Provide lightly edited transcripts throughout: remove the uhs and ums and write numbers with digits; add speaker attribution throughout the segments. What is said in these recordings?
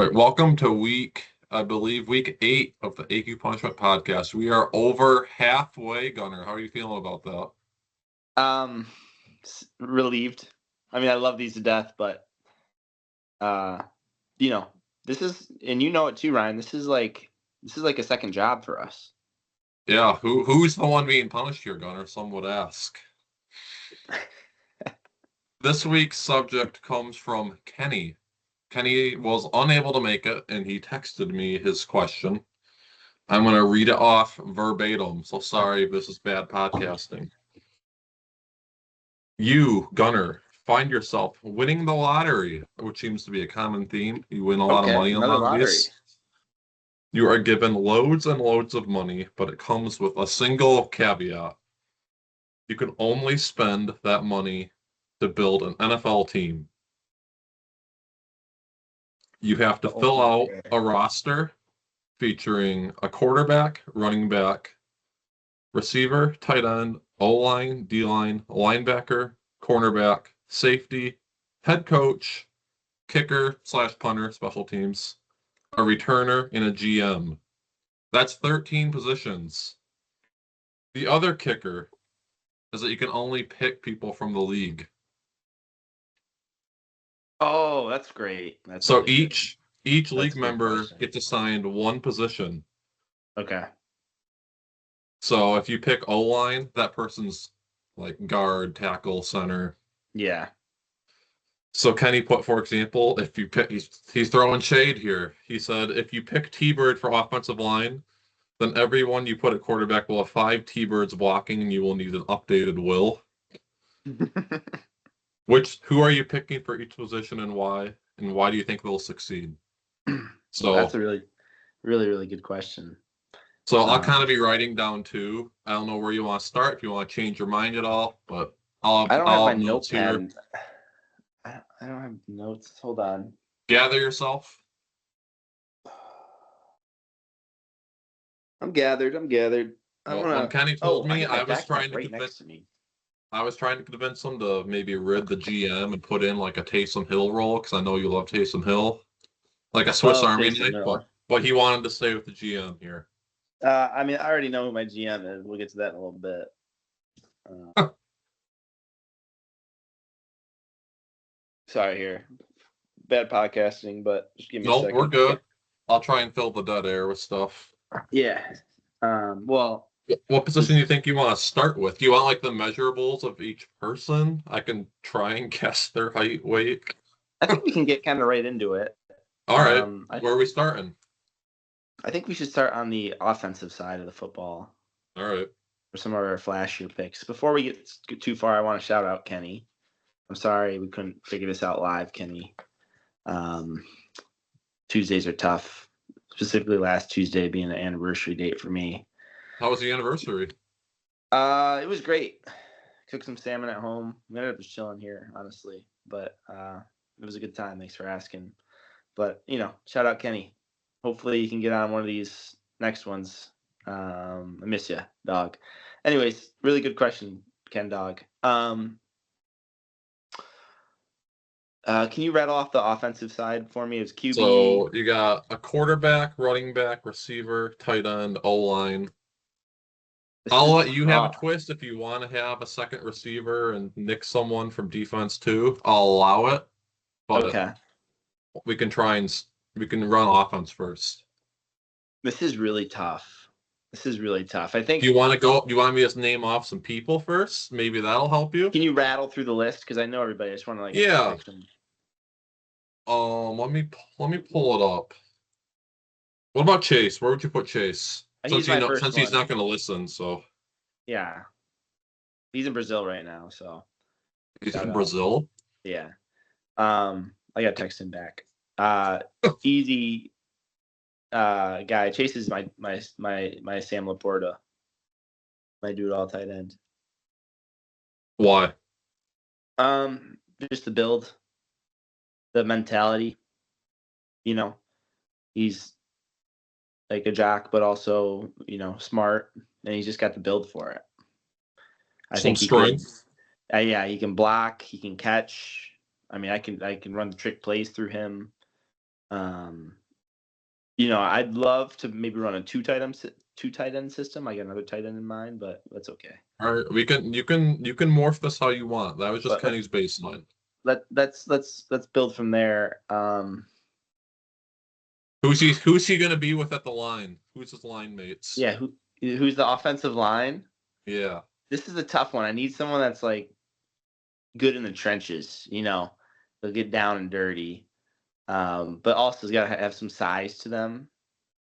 Speaker 1: All right, welcome to week 8 of the AQ Punishment Podcast. We are over halfway, Gunner. How are you feeling about that?
Speaker 2: Um, Relieved. I mean, I love these to death, but uh, this is, and you know it too, Ryan. This is like a second job for us.
Speaker 1: Yeah, who's the one being punished here, Gunner? Some would ask. This week's subject comes from Kenny. Kenny was unable to make it, and he texted me his question. I'm going to read it off verbatim, so sorry if this is bad podcasting. You, Gunner, find yourself winning the lottery, which seems to be a common theme. You win a lot of money on
Speaker 2: Another lottery.
Speaker 1: lotteries. You are given loads and loads of money, but it comes with a single caveat. You can only spend that money to build an NFL team. You have to fill out a roster featuring a quarterback, running back, receiver, tight end, O-line, D-line, linebacker, cornerback, safety, head coach, kicker/punter, special teams, a returner, and a GM. That's 13 positions. The other kicker is that you can only pick people from the league.
Speaker 2: Oh, that's great. That's
Speaker 1: So
Speaker 2: really good.
Speaker 1: each league
Speaker 2: That's a good
Speaker 1: member
Speaker 2: question.
Speaker 1: gets assigned one position.
Speaker 2: Okay.
Speaker 1: So if you pick O-line, that person's like guard, tackle, center.
Speaker 2: Yeah.
Speaker 1: So Kenny put, for example, if you pick, he's throwing shade here. He said if you pick T-Bird for offensive line, then everyone you put at quarterback will have 5 T-Birds blocking, and you will need an updated will. Who are you picking for each position, and why? And why do you think they'll succeed? So
Speaker 2: That's a really, really, really good question.
Speaker 1: So I'll kind of be writing down too. I don't know where you want to start, if you want to change your mind at all, but
Speaker 2: I don't have
Speaker 1: I'll
Speaker 2: my
Speaker 1: have notes here.
Speaker 2: notepad. I don't have notes. Hold on.
Speaker 1: Gather yourself.
Speaker 2: I'm gathered.
Speaker 1: When Kenny told me,
Speaker 2: I was trying to right next to me.
Speaker 1: I was trying to convince him to maybe rid the GM and put in like a Taysom Hill role, because I know you love Taysom Hill, like a Swiss Army knife. But he wanted to stay with the GM here.
Speaker 2: I mean, I already know who my GM is. We'll get to that in a little bit. Sorry here. Bad podcasting, but just give me a second.
Speaker 1: We're good. I'll try and fill the dead air with stuff.
Speaker 2: Yeah. Well,
Speaker 1: what position do you think you want to start with? Do you want like the measurables of each person? I can try and guess their height, weight.
Speaker 2: I think we can get kind of right into it.
Speaker 1: All right. Where are we starting?
Speaker 2: I think we should start on the offensive side of the football.
Speaker 1: All right.
Speaker 2: For some of our flashier picks. Before we get too far, I want to shout out Kenny. I'm sorry we couldn't figure this out live, Kenny. Tuesdays are tough, specifically last Tuesday being an anniversary date for me.
Speaker 1: How was the anniversary?
Speaker 2: It was great. Cooked some salmon at home. We ended up just chilling here, honestly. But it was a good time. Thanks for asking. But, shout out Kenny. Hopefully you can get on one of these next ones. I miss you, dog. Anyways, really good question, Ken Dog. Can you rattle off the offensive side for me? It was QB.
Speaker 1: So you got a quarterback, running back, receiver, tight end, O-line. I'll let you have a twist if you want to have a second receiver and nick someone from defense too. I'll allow it. But
Speaker 2: okay.
Speaker 1: We can run offense first.
Speaker 2: This is really tough. I think.
Speaker 1: Do you want me to name off some people first? Maybe that'll help you.
Speaker 2: Can you rattle through the list? Because I know everybody. I just want to
Speaker 1: Yeah. Let me pull it up. What about Chase? Where would you put Chase? Since he's not going to listen, so.
Speaker 2: Yeah. He's in Brazil right now, so.
Speaker 1: He's in Brazil?
Speaker 2: Yeah. I got to text him back. Easy guy. Chase is my Sam Laporta. My dude all tight end.
Speaker 1: Why?
Speaker 2: Just the build. The mentality. He's like a jock, but also, smart, and he's just got the build for it. I think strength. Yeah, he can block, he can catch. I mean, I can run the trick plays through him. I'd love to maybe run a two tight end system. I got another tight end in mind, but that's okay.
Speaker 1: All right, you can morph this how you want. That was just
Speaker 2: But
Speaker 1: Kenny's baseline.
Speaker 2: let's build from there.
Speaker 1: Who's he gonna be with at the line? Who's his line mates?
Speaker 2: Yeah, who's the offensive line?
Speaker 1: Yeah.
Speaker 2: This is a tough one. I need someone that's like good in the trenches. They'll get down and dirty, but also has got to have some size to them.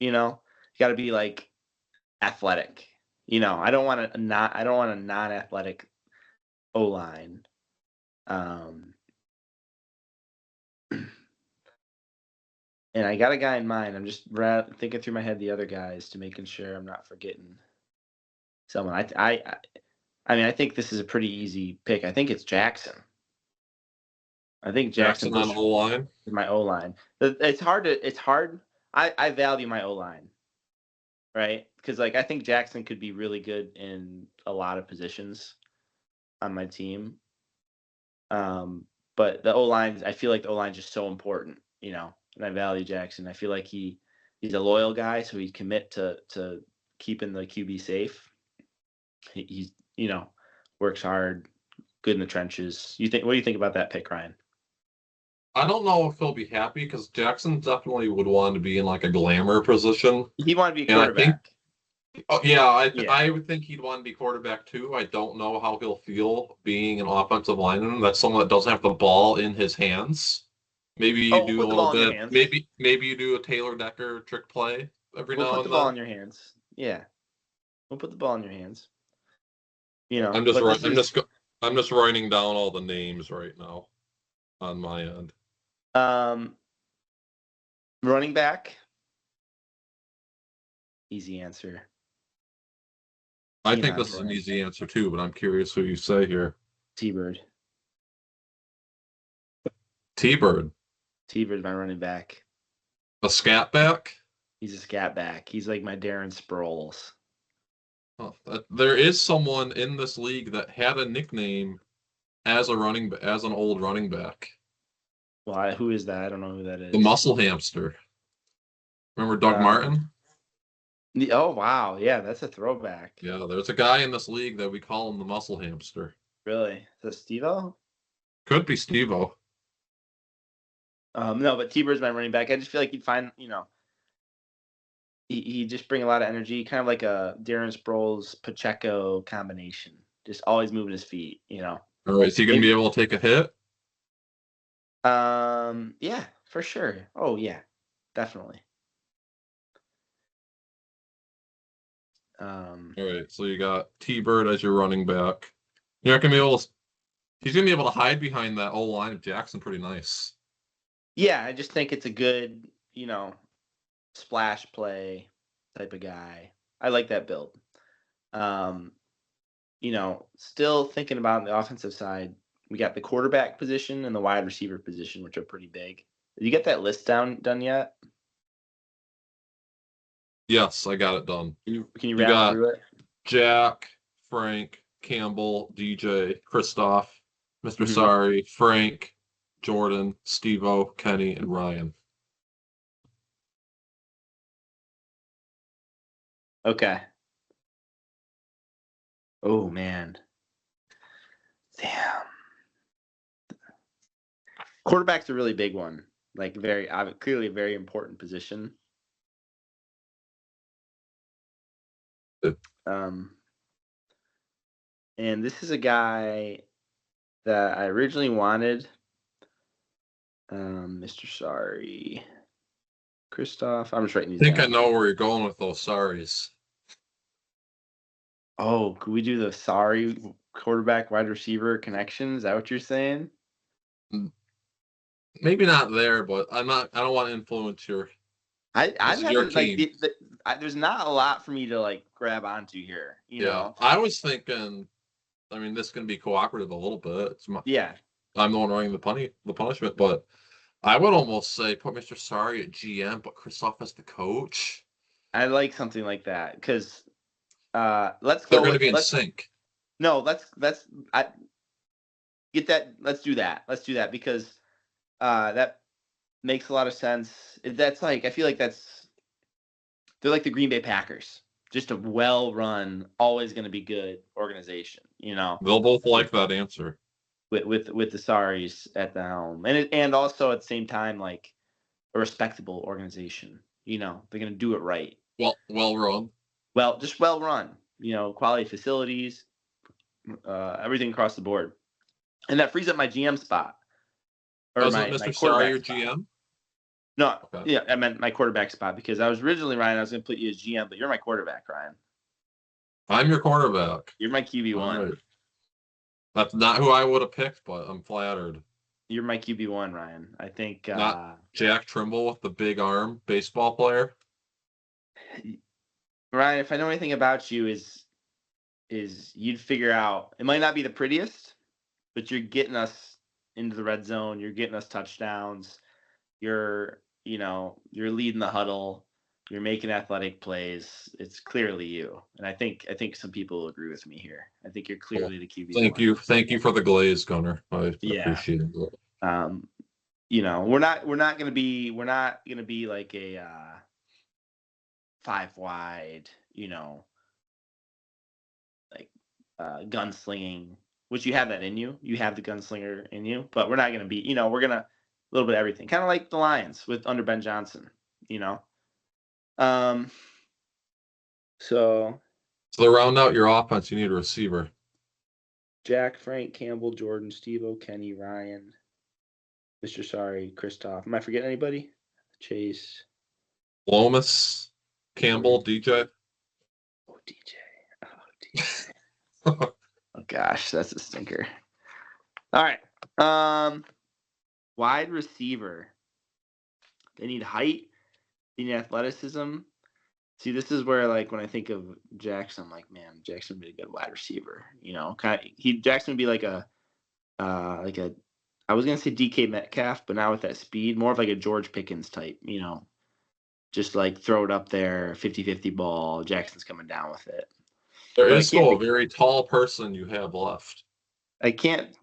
Speaker 2: Got to be like athletic. I don't want a non-athletic O line. And I got a guy in mind. I'm just thinking through my head the other guys to making sure I'm not forgetting someone. I think this is a pretty easy pick. I think it's Jackson. I think Jackson
Speaker 1: on O line
Speaker 2: is my O line. It's hard. I value my O line, right? Because I think Jackson could be really good in a lot of positions on my team. But the O line, I feel like the O line is just so important, and I value Jackson. I feel like he's a loyal guy, so he'd commit to keeping the QB safe. He's works hard, good in the trenches. What do you think about that pick, Ryan?
Speaker 1: I don't know if he'll be happy because Jackson definitely would want to be in like a glamour position.
Speaker 2: He wanted to be a quarterback.
Speaker 1: I would think he'd want to be quarterback too. I don't know how he'll feel being an offensive lineman. That's someone that doesn't have the ball in his hands. Maybe you do a little bit. Maybe you do a Taylor Decker trick play every now and then.
Speaker 2: We'll put the ball in your hands. Yeah, we'll put the ball in your hands.
Speaker 1: I'm just writing down all the names right now on my end.
Speaker 2: Running back. Easy answer.
Speaker 1: I think this is an easy answer too, but I'm curious who you say here.
Speaker 2: T-Bird.
Speaker 1: T-Bird.
Speaker 2: T-Bird's my running back.
Speaker 1: A scat back?
Speaker 2: He's a scat back. He's like my Darren Sproles.
Speaker 1: Oh, there is someone in this league that had a nickname as an old running back.
Speaker 2: Well, who is that? I don't know who that is.
Speaker 1: The Muscle Hamster. Remember Doug Martin?
Speaker 2: Oh, wow. Yeah, that's a throwback.
Speaker 1: Yeah, there's a guy in this league that we call him the Muscle Hamster.
Speaker 2: Really? Is that Steve-O?
Speaker 1: Could be Steve-O.
Speaker 2: No, but T-Bird's my running back. I just feel like he'd find, he just bring a lot of energy, kind of like a Darren Sproles Pacheco combination. Just always moving his feet,
Speaker 1: All right, is he going to be able to take a hit?
Speaker 2: Yeah, for sure. Oh, yeah, definitely.
Speaker 1: All right, so you got T-Bird as your running back. You're not gonna be able to. He's gonna be able to hide behind that O line of Jackson pretty nice.
Speaker 2: Yeah, I just think it's a good, splash play type of guy. I like that build. Still thinking about the offensive side, we got the quarterback position and the wide receiver position, which are pretty big. Did you get that list done yet?
Speaker 1: Yes, I got it done.
Speaker 2: Can you rattle through it?
Speaker 1: Jack, Frank, Campbell, DJ, Christoph, Mr. Sorry, Frank, Jordan, Steve-O, Kenny, and Ryan.
Speaker 2: Okay. Oh, man. Damn. Quarterback's a really big one. Like clearly a very important position. And this is a guy that I originally wanted. Mr. Sorry. Christoph. I'm just writing these down.
Speaker 1: I think I know where you're going with those sorries.
Speaker 2: Oh, could we do the sorry quarterback wide receiver connection? Is that what you're saying?
Speaker 1: Maybe not there, but I don't want to influence your.
Speaker 2: Your team. There's not a lot for me to like grab onto here. You know.
Speaker 1: I was thinking. I mean, this can be cooperative a little bit. I'm the one running the punishment, but I would almost say put Mr. Sorry at GM, but Christoph as the coach.
Speaker 2: I like something like that because let's go.
Speaker 1: They're going to be in sync.
Speaker 2: No, let's get that. Let's do that. Let's do that because that Makes a lot of sense. That's like I feel like they're like the Green Bay Packers, just a well-run, always going to be good organization.
Speaker 1: They'll both like that answer.
Speaker 2: With the Saris at the helm, and also at the same time like a respectable organization. They're going to do it right.
Speaker 1: Well run.
Speaker 2: Well, just well run. Quality facilities, everything across the board, and that frees up my GM spot. Or
Speaker 1: Wasn't
Speaker 2: my
Speaker 1: Mr. Sari your
Speaker 2: spot.
Speaker 1: GM?
Speaker 2: No,
Speaker 1: Okay.
Speaker 2: yeah, I meant my quarterback spot because I was originally Ryan. I was going to put you as GM, but you're my quarterback, Ryan.
Speaker 1: I'm your quarterback.
Speaker 2: You're my QB1.
Speaker 1: Right. That's not who I would have picked, but I'm flattered.
Speaker 2: You're my QB1, Ryan. I think
Speaker 1: not Jack Trimble with the big arm baseball player.
Speaker 2: Ryan, if I know anything about you, is you'd figure out it might not be the prettiest, but you're getting us into the red zone. You're getting us touchdowns. You're leading the huddle. You're making athletic plays. It's clearly you, and I think some people will agree with me here. I think you're clearly the QB.
Speaker 1: Thank you for the glaze, Gunner. I appreciate it.
Speaker 2: We're not gonna be like a 5 wide, like gunslinging, which you have that in you. You have the gunslinger in you, but we're not gonna be. We're gonna a little bit of everything, kind of like the Lions under Ben Johnson. So
Speaker 1: to round out your offense, you need a receiver.
Speaker 2: Jack, Frank, Campbell, Jordan, Steve-O, Kenny, Ryan, Mr. Sari, Christoph. Am I forgetting anybody? Chase.
Speaker 1: Lomas, Campbell, DJ.
Speaker 2: Oh, DJ. Oh, gosh, that's a stinker. All right. Wide receiver. They need height. They need athleticism. See, this is where, like, when I think of Jackson, I'm like, man, Jackson would be a good wide receiver. Jackson would be like a I was gonna say DK Metcalf, but now with that speed, more of like a George Pickens type. Just like throw it up there, 50-50 ball. Jackson's coming down with it.
Speaker 1: There is still a very tall person you have left.
Speaker 2: I can't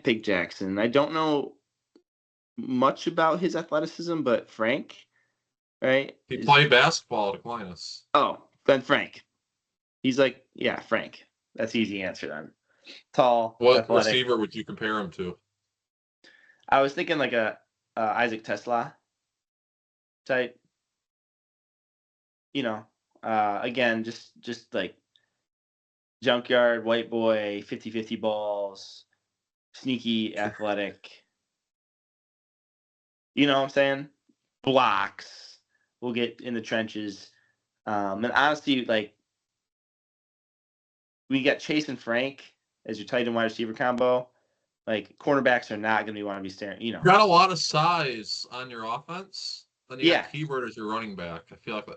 Speaker 2: pick Jackson. I don't know much about his athleticism, but Frank, right?
Speaker 1: He played basketball at Aquinas.
Speaker 2: Oh, then Frank. He's like, yeah, Frank. That's the easy answer then. Tall.
Speaker 1: What
Speaker 2: athletic.
Speaker 1: Receiver would you compare him to?
Speaker 2: I was thinking like a Isaac Tesla type. Again, just like junkyard, white boy, 50-50 balls, sneaky, athletic. You know what I'm saying? Blocks. We'll get in the trenches. And honestly, like, we got Chase and Frank as your tight end wide receiver combo. Like, cornerbacks are not going to want to be staring.
Speaker 1: You got a lot of size on your offense. Then you got Hebert as your running back. I feel like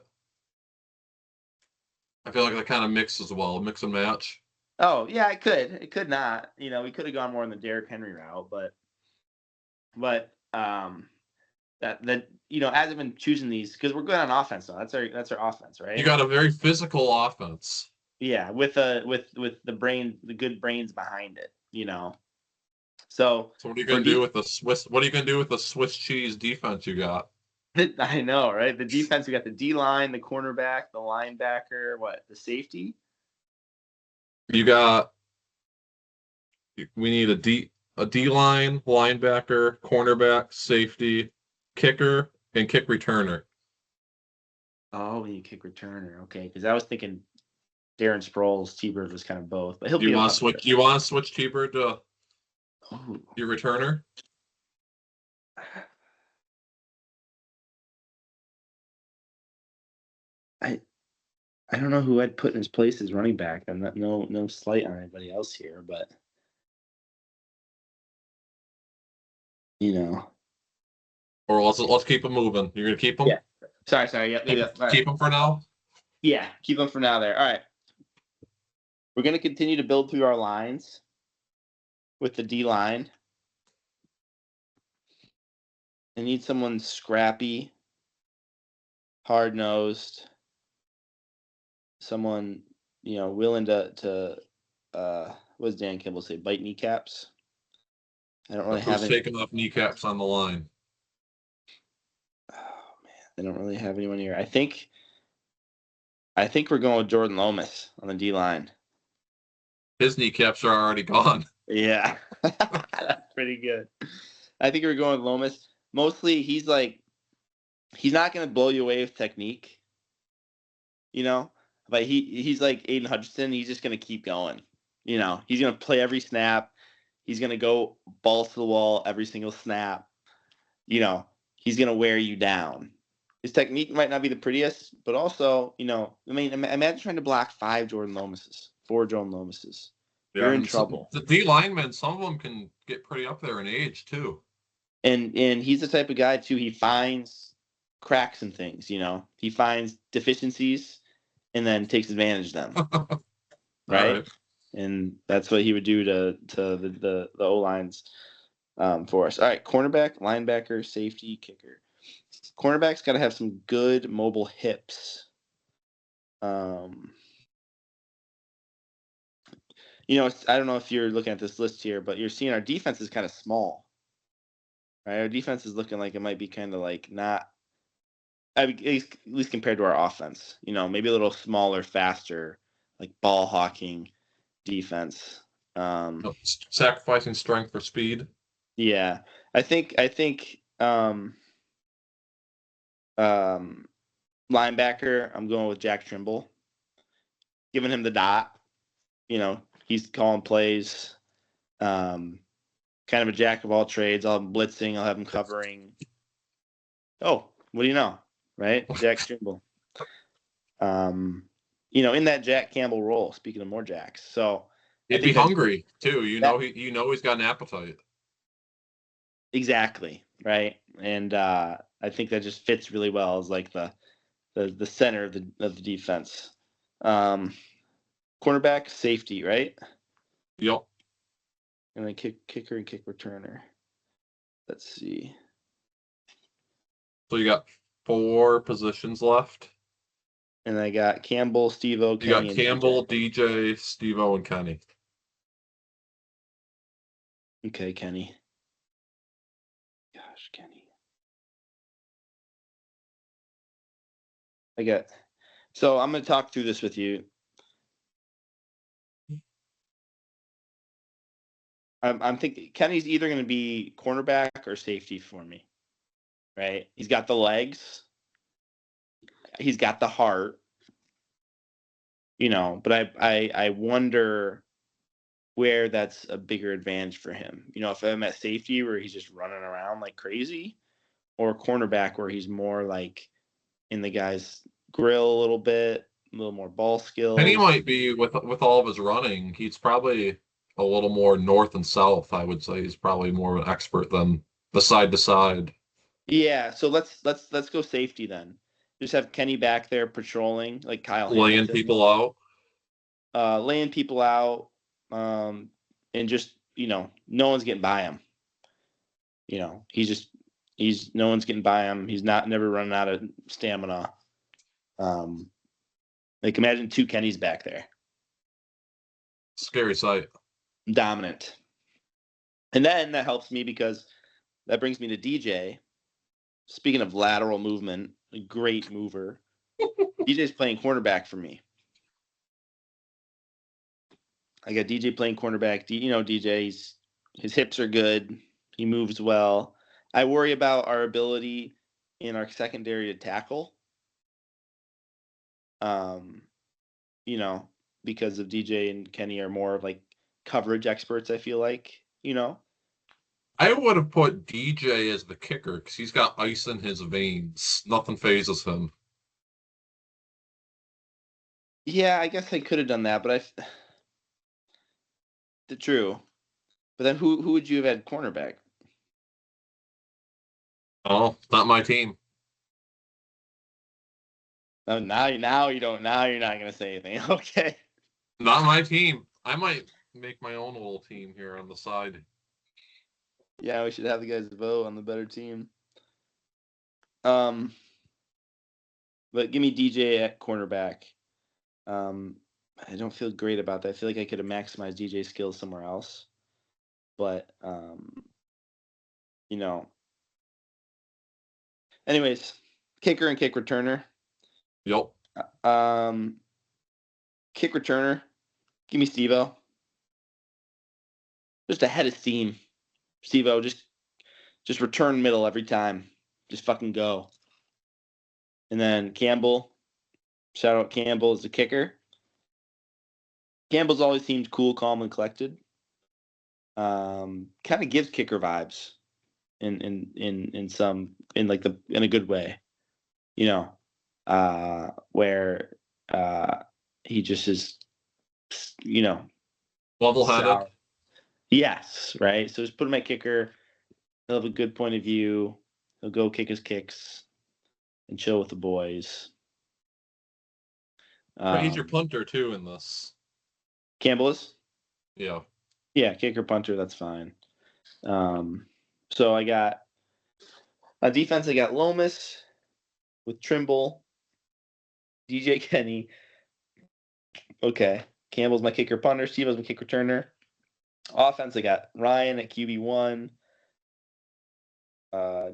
Speaker 1: that kind of mixes well, mix and match.
Speaker 2: Oh yeah, it could. It could not. We could have gone more in the Derrick Henry route, but that as I've been choosing these because we're good on offense now. That's our offense, right?
Speaker 1: You got a very physical offense.
Speaker 2: Yeah, with the good brains behind it. So
Speaker 1: what are you gonna do with the Swiss? What are you gonna do with the Swiss cheese defense you got?
Speaker 2: I know, right? The defense, we got the D line, the cornerback, the linebacker, the safety.
Speaker 1: We need a D line, linebacker, cornerback, safety, kicker, and kick returner.
Speaker 2: Oh, we need kick returner. Okay, because I was thinking Darren Sproles, T-Bird was kind of both, but he'll be.
Speaker 1: You want to switch T-Bird to your returner?
Speaker 2: I don't know who I'd put in his place as running back. I'm not no slight on anybody else here, but
Speaker 1: Or let's keep him moving. You're gonna keep him?
Speaker 2: Yeah. Sorry. Yeah.
Speaker 1: Keep him for now.
Speaker 2: Yeah, keep him for now. There. All right. We're gonna continue to build through our lines with the D line. I need someone scrappy, hard nosed. Someone, willing to what does Dan Kimball say? Bite kneecaps. I don't really have any.
Speaker 1: Taking off kneecaps on the line.
Speaker 2: They don't really have anyone here. I think we're going with Jordan Lomas on the D line.
Speaker 1: His kneecaps are already gone.
Speaker 2: Yeah, that's pretty good. I think we're going with Lomas. Mostly, he's not going to blow you away with technique, but he's like Aiden Hutchinson. He's just going to keep going. He's going to play every snap. He's going to go balls to the wall every single snap. He's going to wear you down. His technique might not be the prettiest, but also, imagine trying to block 4 Jordan Lomases. You're in trouble.
Speaker 1: The D linemen, some of them can get pretty up there in age too.
Speaker 2: And he's the type of guy too. He finds cracks and things. He finds deficiencies and then takes advantage of them. Right? And that's what he would do to the O lines for us. All right, cornerback, linebacker, safety, kicker. Cornerback's got to have some good mobile hips. I don't know if you're looking at this list here, but you're seeing our defense is kind of small. Right? Our defense is looking like it might be kind of like not, at least compared to our offense. Maybe a little smaller, faster, like ball hawking defense.
Speaker 1: Sacrificing strength for speed.
Speaker 2: Yeah, I think linebacker, I'm going with Jack Trimble. Giving him the dot. He's calling plays. Kind of a jack of all trades. I'll have him blitzing. I'll have him covering. Oh, what do you know? Right? Jack Trimble. In that Jack Campbell role, speaking of more Jacks. So
Speaker 1: he'd be hungry too. He's got an appetite.
Speaker 2: Exactly. Right. And I think that just fits really well as like the center of the defense. Cornerback, safety, right?
Speaker 1: Yep.
Speaker 2: And then kicker and kick returner. Let's see.
Speaker 1: So you got 4 positions left.
Speaker 2: And I got Campbell, Steve-O, Kenny.
Speaker 1: You got Campbell, DJ, Steve-O, and Kenny.
Speaker 2: Okay, Kenny. Gosh, Kenny. So I'm going to talk through this with you. I'm thinking Kenny's either going to be cornerback or safety for me, right? He's got the legs. He's got the heart, but I wonder where that's a bigger advantage for him. If I'm at safety where he's just running around like crazy, or cornerback where he's more like in the guy's grill a little bit, a little more ball skills.
Speaker 1: And he might be with all of his running. He's probably a little more north and south. I would say he's probably more of an expert than the side to side.
Speaker 2: Yeah, so let's go safety then. Just have Kenny back there patrolling like Kyle
Speaker 1: laying
Speaker 2: Hamilton.
Speaker 1: people out.
Speaker 2: Laying people out, and just no one's getting by him. He's no one's getting by him. He's never running out of stamina. Like imagine 2 Kennys back there.
Speaker 1: Scary sight.
Speaker 2: Dominant. And then that helps me because that brings me to DJ. Speaking of lateral movement, a great mover. DJ's playing cornerback for me. I got DJ playing cornerback. DJ, his hips are good. He moves well. I worry about our ability in our secondary to tackle. Because of DJ and Kenny are more of like coverage experts, I feel like,
Speaker 1: I would have put DJ as the kicker because he's got ice in his veins. Nothing phases him.
Speaker 2: Yeah, I guess I could have done that, but true. But then who would you have had cornerback?
Speaker 1: Oh, not my team.
Speaker 2: Oh, now you don't. Now you're not gonna say anything. Okay.
Speaker 1: Not my team. I might make my own little team here on the side.
Speaker 2: Yeah, we should have the guys vote on the better team. But give me DJ at cornerback. I don't feel great about that. I feel like I could have maximized DJ's skills somewhere else. But anyways, Kicker and kick returner.
Speaker 1: Yep.
Speaker 2: Kick returner. Give me Steve-O. Just ahead of steam. Steve-O, just return middle every time. Just fucking go. And then Campbell. Shout out Campbell as the kicker. Campbell's always seemed cool, calm, and collected. Kind of gives kicker vibes in a good way. Where he just is,
Speaker 1: level-headed.
Speaker 2: sour. Yes, right. So just put him at kicker. He'll have a good point of view. He'll go kick his kicks and chill with the boys.
Speaker 1: But he's your punter too in this.
Speaker 2: Campbell is?
Speaker 1: Yeah.
Speaker 2: Yeah, kicker, punter, that's fine. So I got on defense, I got Lomas with Trimble, DJ Kenny. Okay. Campbell's my kicker, punter. Steve-O's my kick returner. Offense, I got Ryan at QB1.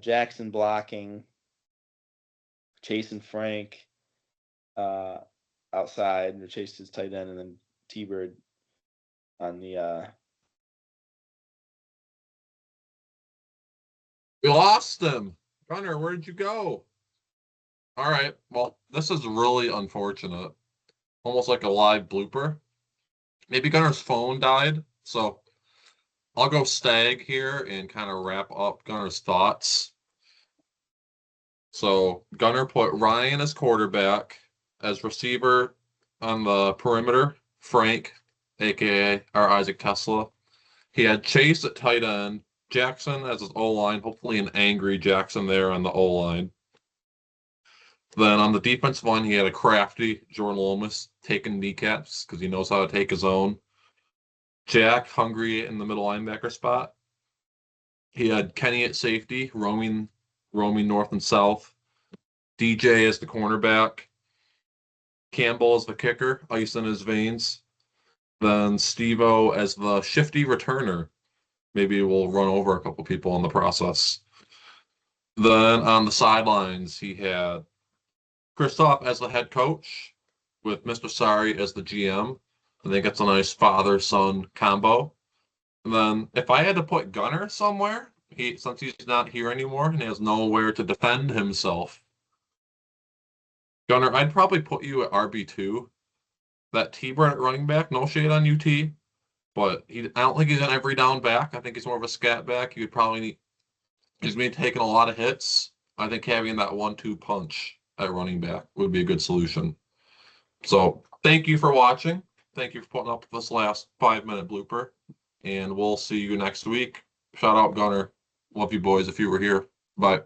Speaker 2: Jackson blocking. Chase and Frank outside. Chase is tight end, and then T-Bird on the
Speaker 1: We lost him. Gunner, where did you go? All right. Well, this is really unfortunate. Almost like a live blooper. Maybe Gunner's phone died. So I'll go Stag here and kind of wrap up Gunner's thoughts. So Gunner put Ryan as quarterback, as receiver on the perimeter, Frank, a.k.a. our Isaac Tesla. He had Chase at tight end, Jackson as his O-line, hopefully an angry Jackson there on the O-line. Then on the defensive line, he had a crafty Jordan Lomas taking kneecaps because he knows how to take his own. Jack hungry in the middle linebacker spot. He had Kenny at safety, roaming north and south. DJ as the cornerback. Campbell as the kicker, ice in his veins. Then Steve-O as the shifty returner. Maybe we'll run over a couple people in the process. Then on the sidelines, he had Christoph as the head coach with Mr. Sari as the GM. I think it's a nice father-son combo. And then if I had to put Gunner somewhere, since he's not here anymore and he has nowhere to defend himself, Gunner, I'd probably put you at RB2. That T-Bird at running back, no shade on UT, but I don't think he's an every down back. I think he's more of a scat back. He's been taking a lot of hits. I think having that 1-2 punch at running back would be a good solution. So thank you for watching. Thank you for putting up this last 5-minute blooper, and we'll see you next week. Shout out Gunner. Love you boys if you were here. Bye.